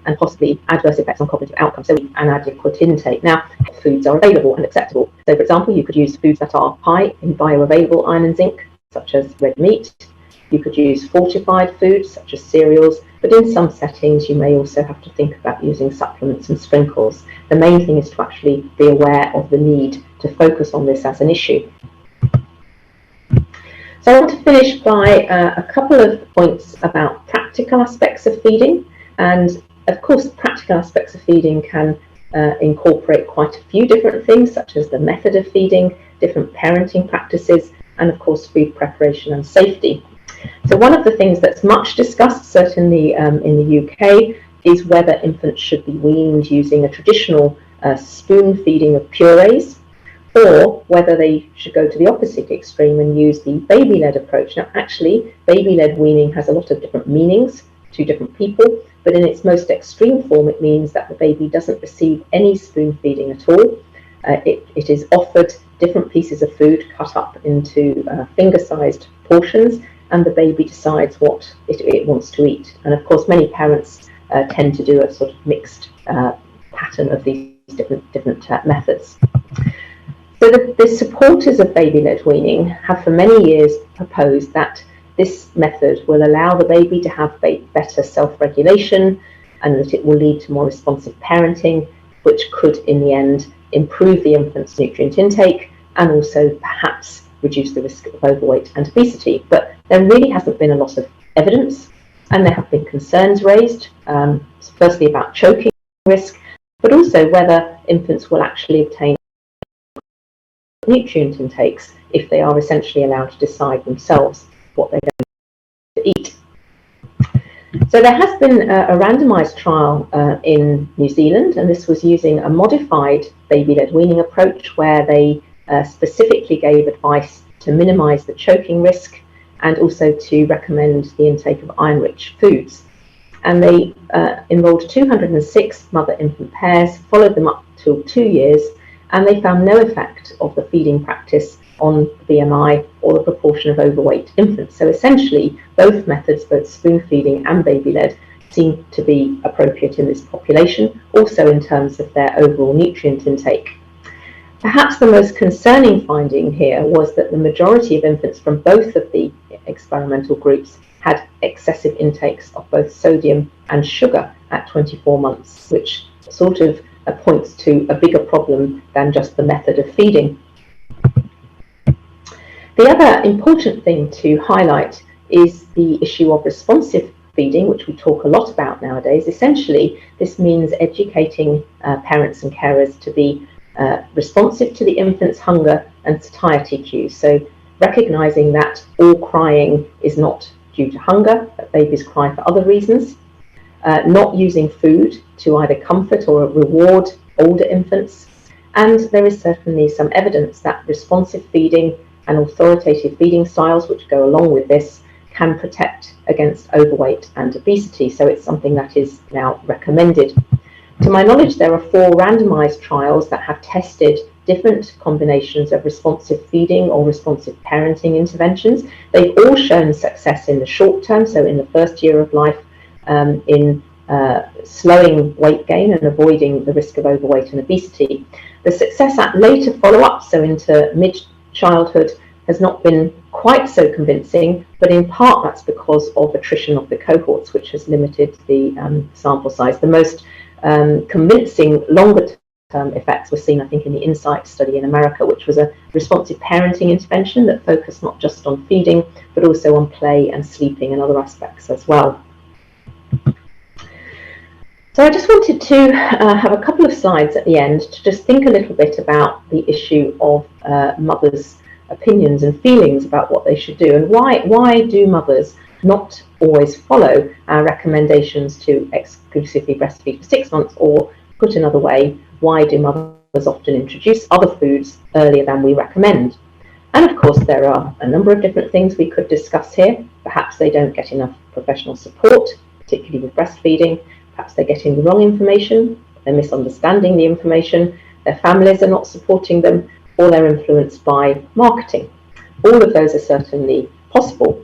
And possibly adverse effects on cognitive outcomes, so an adequate intake. Now, foods are available and acceptable. So, for example, you could use foods that are high in bioavailable iron and zinc, such as red meat. You could use fortified foods, such as cereals, but in some settings, you may also have to think about using supplements and sprinkles. The main thing is to actually be aware of the need to focus on this as an issue. So I want to finish by a couple of points about practical aspects of feeding. And of course, practical aspects of feeding can incorporate quite a few different things, such as the method of feeding, different parenting practices, and of course, food preparation and safety. So one of the things that's much discussed, certainly in the UK, is whether infants should be weaned using a traditional spoon feeding of purees, or whether they should go to the opposite extreme and use the baby-led approach. Now, actually, baby-led weaning has a lot of different meanings to different people, but in its most extreme form, it means that the baby doesn't receive any spoon feeding at all. It is offered different pieces of food cut up into finger-sized portions, and the baby decides what it wants to eat. And of course, many parents tend to do a sort of mixed pattern of these different methods. So the supporters of baby-led weaning have for many years proposed that this method will allow the baby to have better self-regulation, and that it will lead to more responsive parenting, which could, in the end, improve the infant's nutrient intake and also perhaps reduce the risk of overweight and obesity. But there really hasn't been a lot of evidence, and there have been concerns raised, firstly about choking risk, but also whether infants will actually obtain nutrient intakes if they are essentially allowed to decide themselves what they're going to eat. So there has been a randomized trial in New Zealand, and this was using a modified baby-led weaning approach where they specifically gave advice to minimize the choking risk and also to recommend the intake of iron-rich foods. And they enrolled 206 mother-infant pairs, followed them up till 2 years, and they found no effect of the feeding practice on BMI or the proportion of overweight infants. So essentially, both methods, both spoon feeding and baby-led, seem to be appropriate in this population, also in terms of their overall nutrient intake. Perhaps the most concerning finding here was that the majority of infants from both of the experimental groups had excessive intakes of both sodium and sugar at 24 months, which sort of points to a bigger problem than just the method of feeding. The other important thing to highlight is the issue of responsive feeding, which we talk a lot about nowadays. Essentially, this means educating parents and carers to be responsive to the infant's hunger and satiety cues. So recognizing that all crying is not due to hunger, that babies cry for other reasons, not using food to either comfort or reward older infants. And there is certainly some evidence that responsive feeding and authoritative feeding styles, which go along with this, can protect against overweight and obesity. So it's something that is now recommended. To my knowledge, there are 4 randomized trials that have tested different combinations of responsive feeding or responsive parenting interventions. They've all shown success in the short term, so in the first year of life, in slowing weight gain and avoiding the risk of overweight and obesity. The success at later follow-up, so into mid-childhood, has not been quite so convincing, but in part that's because of attrition of the cohorts, which has limited the sample size. The most convincing longer-term effects were seen, I think, in the INSIGHT study in America, which was a responsive parenting intervention that focused not just on feeding, but also on play and sleeping and other aspects as well. So I just wanted to have a couple of slides at the end to just think a little bit about the issue of mothers' opinions and feelings about what they should do, and why do mothers not always follow our recommendations to exclusively breastfeed for 6 months, or put another way, why do mothers often introduce other foods earlier than we recommend? And of course there are a number of different things we could discuss here. Perhaps they don't get enough professional support, particularly with breastfeeding. Perhaps they're getting the wrong information, they're misunderstanding the information, their families are not supporting them, or they're influenced by marketing. All of those are certainly possible.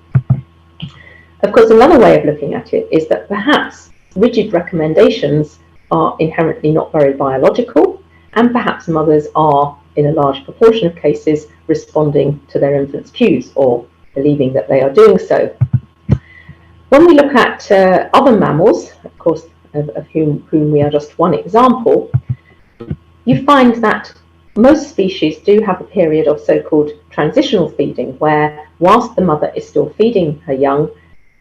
Of course, another way of looking at it is that perhaps rigid recommendations are inherently not very biological, and perhaps mothers are, in a large proportion of cases, responding to their infant's cues or believing that they are doing so. When we look at other mammals, of course, of whom we are just one example, you find that most species do have a period of so-called transitional feeding, where whilst the mother is still feeding her young,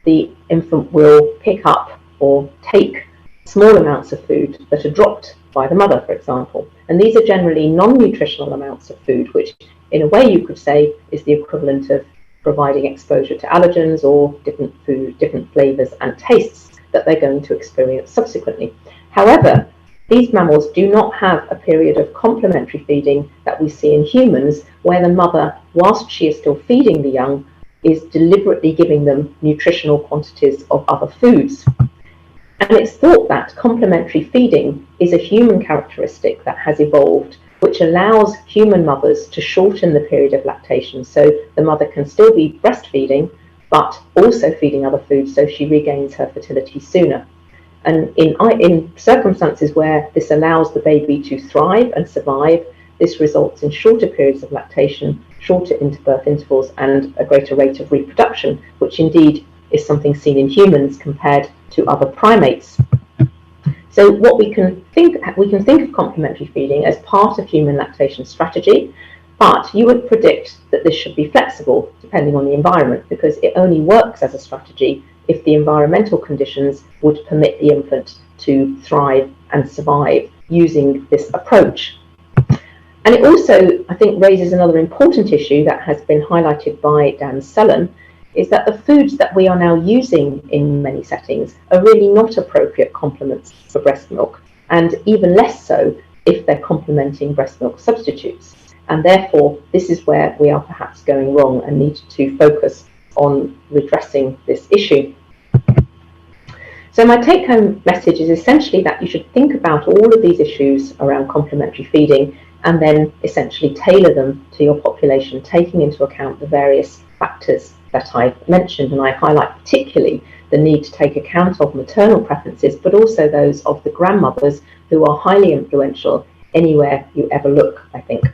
the infant will pick up or take small amounts of food that are dropped by the mother, for example. And these are generally non-nutritional amounts of food, which in a way you could say is the equivalent of providing exposure to allergens or different food, different flavors and tastes that they're going to experience subsequently. However, these mammals do not have a period of complementary feeding that we see in humans, where the mother, whilst she is still feeding the young, is deliberately giving them nutritional quantities of other foods. And it's thought that complementary feeding is a human characteristic that has evolved, which allows human mothers to shorten the period of lactation, so the mother can still be breastfeeding, but also feeding other foods, so she regains her fertility sooner. And in circumstances where this allows the baby to thrive and survive, this results in shorter periods of lactation, shorter interbirth intervals, and a greater rate of reproduction, which indeed is something seen in humans compared to other primates. So what we can think of complementary feeding as part of human lactation strategy, but you would predict that this should be flexible depending on the environment, because it only works as a strategy if the environmental conditions would permit the infant to thrive and survive using this approach. And it also, I think, raises another important issue that has been highlighted by Dan Sellen, is that the foods that we are now using in many settings are really not appropriate complements for breast milk, and even less so if they're complementing breast milk substitutes. And therefore, this is where we are perhaps going wrong and need to focus on redressing this issue. So my take-home message is essentially that you should think about all of these issues around complementary feeding and then essentially tailor them to your population, taking into account the various factors that I've mentioned. And I highlight particularly the need to take account of maternal preferences, but also those of the grandmothers, who are highly influential anywhere you ever look, I think.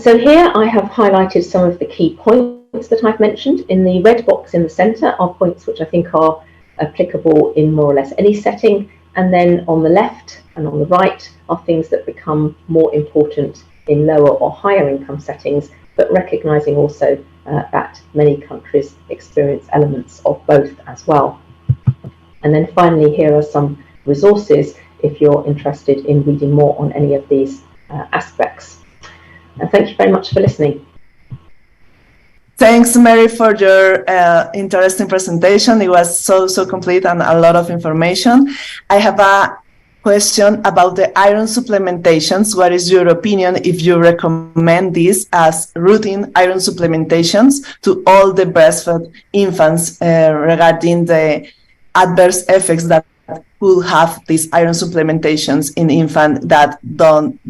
So here I have highlighted some of the key points that I've mentioned. In the red box in the centre are points which I think are applicable in more or less any setting, and then on the left and on the right are things that become more important in lower or higher income settings, but recognising also that many countries experience elements of both as well. And then finally, here are some resources if you're interested in reading more on any of these aspects. And thank you very much for listening. Thanks, Mary, for your interesting presentation. It was so complete and a lot of information. I have a question about the iron supplementations. What is your opinion if you recommend this as routine iron supplementations to all the breastfed infants regarding the adverse effects that could have these iron supplementations in infants that don't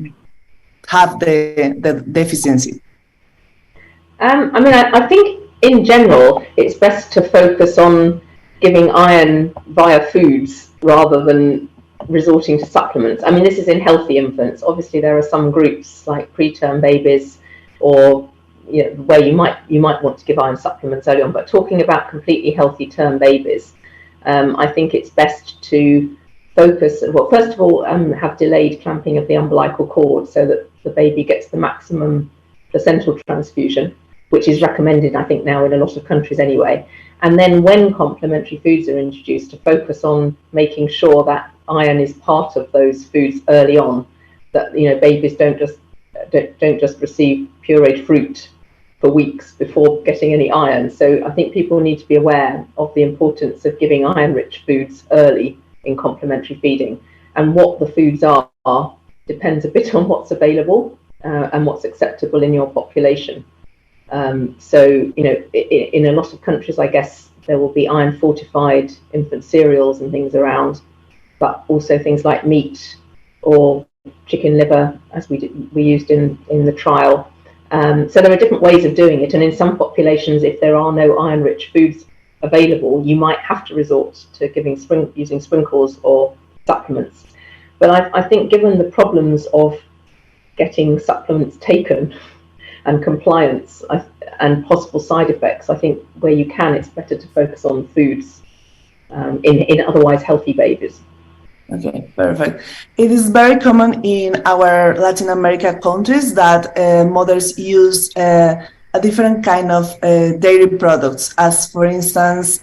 have the deficiency? I mean, I think in general, it's best to focus on giving iron via foods rather than resorting to supplements. I mean, this is in healthy infants. Obviously, there are some groups like preterm babies, or where you might want to give iron supplements early on. But talking about completely healthy term babies, I think it's best to focus. Well, first of all, have delayed clamping of the umbilical cord so that the baby gets the maximum placental transfusion, which is recommended, I think, now in a lot of countries anyway. And then when complementary foods are introduced, to focus on making sure that iron is part of those foods early on, that babies don't just receive pureed fruit for weeks before getting any iron. So I think people need to be aware of the importance of giving iron-rich foods early in complementary feeding. And what the foods are depends a bit on what's available and what's acceptable in your population. So, in a lot of countries, I guess there will be iron fortified infant cereals and things around, but also things like meat or chicken liver, as we used in the trial. So there are different ways of doing it. And in some populations, if there are no iron rich foods available, you might have to resort to using sprinkles or supplements. But I think given the problems of getting supplements taken and compliance and possible side effects, I think where you can, it's better to focus on foods in otherwise healthy babies. Okay, perfect. It is very common in our Latin America countries that mothers use a different kind of dairy products, as for instance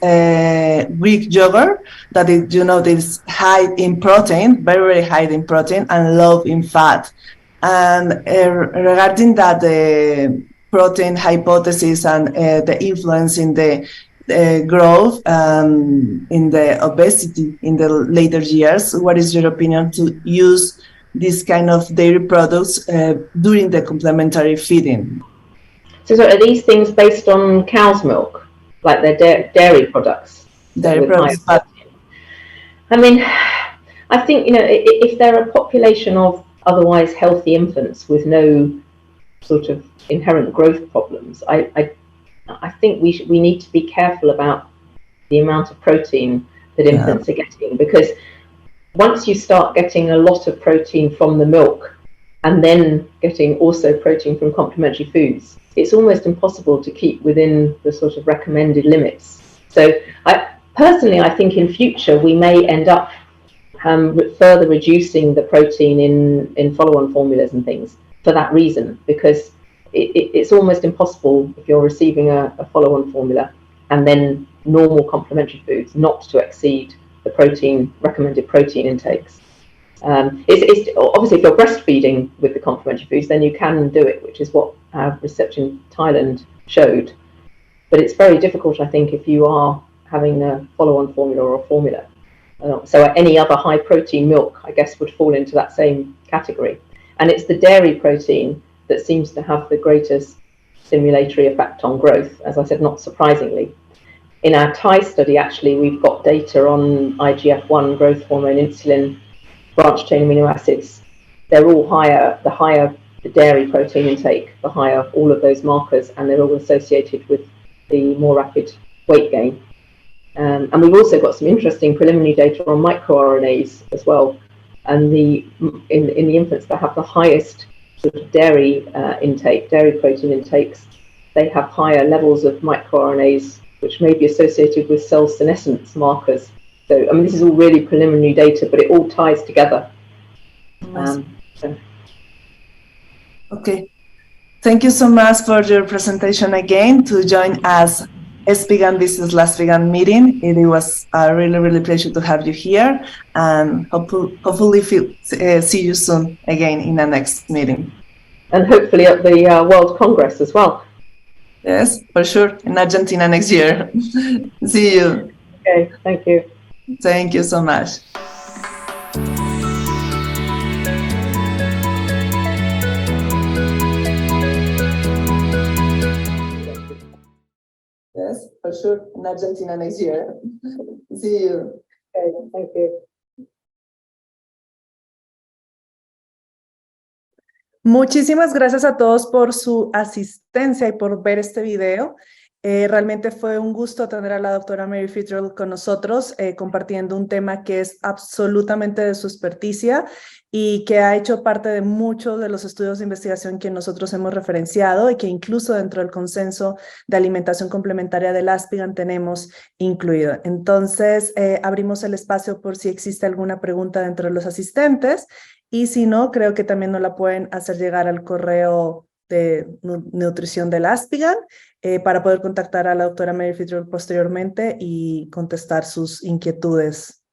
Greek yogurt, that is high in protein, very high in protein, and low in fat. And regarding that, the protein hypothesis and the influence in the growth in the obesity in the later years, what is your opinion to use this kind of dairy products during the complementary feeding? So are these things based on cow's milk, like their dairy products? Dairy products. I mean, I think, if there are a population of otherwise healthy infants with no sort of inherent growth problems, I think we need to be careful about the amount of protein that infants are getting, because once you start getting a lot of protein from the milk and then getting also protein from complementary foods, it's almost impossible to keep within the sort of recommended limits. So I think in future we may end up further reducing the protein in follow-on formulas and things for that reason, because it's almost impossible if you're receiving a follow-on formula and then normal complementary foods not to exceed the recommended protein intakes. It's obviously, if you're breastfeeding with the complementary foods, then you can do it, which is what our research in Thailand showed. But it's very difficult, I think, if you are having a follow-on formula or a formula. So any other high protein milk, I guess, would fall into that same category. And it's the dairy protein that seems to have the greatest stimulatory effect on growth, as I said, not surprisingly. In our Thai study, actually, we've got data on IGF-1, growth hormone, insulin, branched chain amino acids, they're all higher. The higher the dairy protein intake, the higher all of those markers, and they're all associated with the more rapid weight gain. And we've also got some interesting preliminary data on microRNAs as well. And in the infants that have the highest sort of dairy intake, dairy protein intakes, they have higher levels of microRNAs, which may be associated with cell senescence markers. So, I mean, this is all really preliminary data, but it all ties together. Okay. Thank you so much for your presentation again to join us ESPGHAN Business LASPGHAN meeting. It was a really pleasure to have you here, and hopefully see you soon again in the next meeting. And hopefully at the World Congress as well. Yes, for sure, in Argentina next year. See you. Okay, thank you. Thank you so much. Yes, for sure, in Argentina next year. See you. Okay, thank you. Muchísimas gracias a todos por su asistencia y por ver este video. Realmente fue un gusto tener a la doctora Mary Fewtrell con nosotros, compartiendo un tema que es absolutamente de su experticia y que ha hecho parte de muchos de los estudios de investigación que nosotros hemos referenciado y que incluso dentro del consenso de alimentación complementaria de LASPGHAN tenemos incluido. Entonces, abrimos el espacio por si existe alguna pregunta dentro de los asistentes, y si no, creo que también nos la pueden hacer llegar al correo de nutrición de LASPGHAN para poder contactar a la doctora Mary Fewtrell posteriormente y contestar sus inquietudes.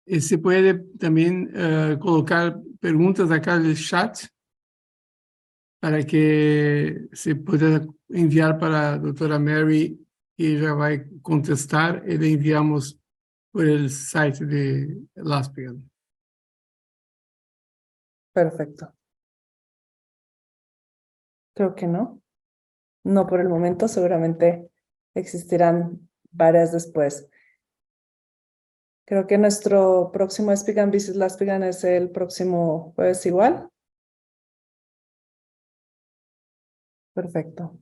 Se puede también colocar preguntas acá en el chat para que se pueda enviar para la doctora Mary y ella va a contestar y le enviamos por el site de LASPGHAN. Perfecto. Creo que no. No por el momento, seguramente existirán varias después. Creo que nuestro próximo ESPGHAN Business LASPGHAN es el próximo jueves igual. Perfecto.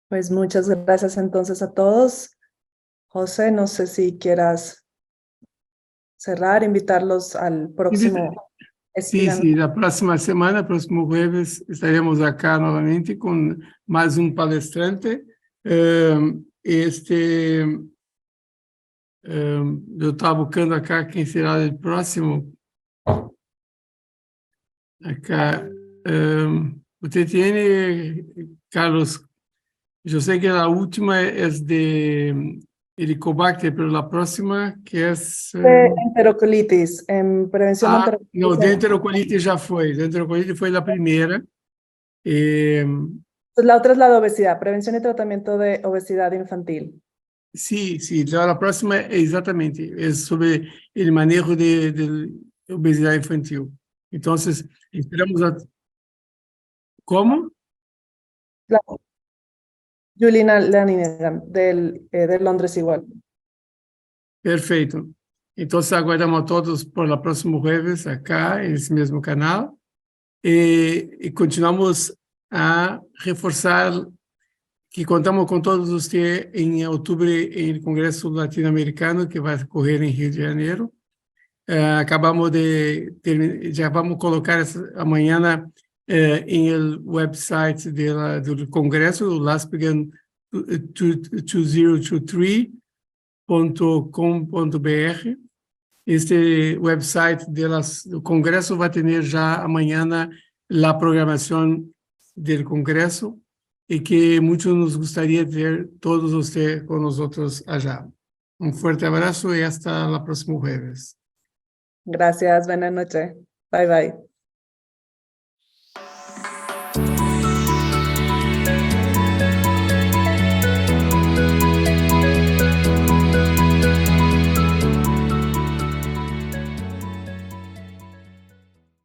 Pues muchas gracias entonces a todos. José, no sé si quieras cerrar, invitarlos al próximo ESPGHAN. Sí, la próxima semana, próximo jueves, estaremos acá nuevamente con más un palestrante. Yo estaba buscando acá quién será el próximo. Acá, usted tiene, Carlos, yo sé que la última es de Helicobacter, pero la próxima que es... enterocolitis, en prevención de enterocolitis. No, de enterocolitis ya fue. De enterocolitis fue la primera. Pues la otra es la de obesidad, prevención y tratamiento de obesidad infantil. Sí, la próxima exactamente es sobre el manejo de obesidad infantil. Entonces, esperamos a... ¿Cómo? Liliana de Londres igual. Perfeito. Entonces, aguardamos a todos por el próximo jueves acá, en ese mismo canal. Y continuamos a reforzar que contamos con todos ustedes en octubre en el Congreso Latinoamericano que va a ocurrir en Rio de Janeiro. Acabamos de terminar, já vamos colocar amanhã em el website do Congresso, do LASPGHAN 2023.com.br. Este website do Congresso vai ter já amanhã a programação do Congresso e que muito nos gostaria de ter todos vocês com nós allá. Um forte abraço e hasta o próximo jueves. Gracias, buenas noches. Bye, bye.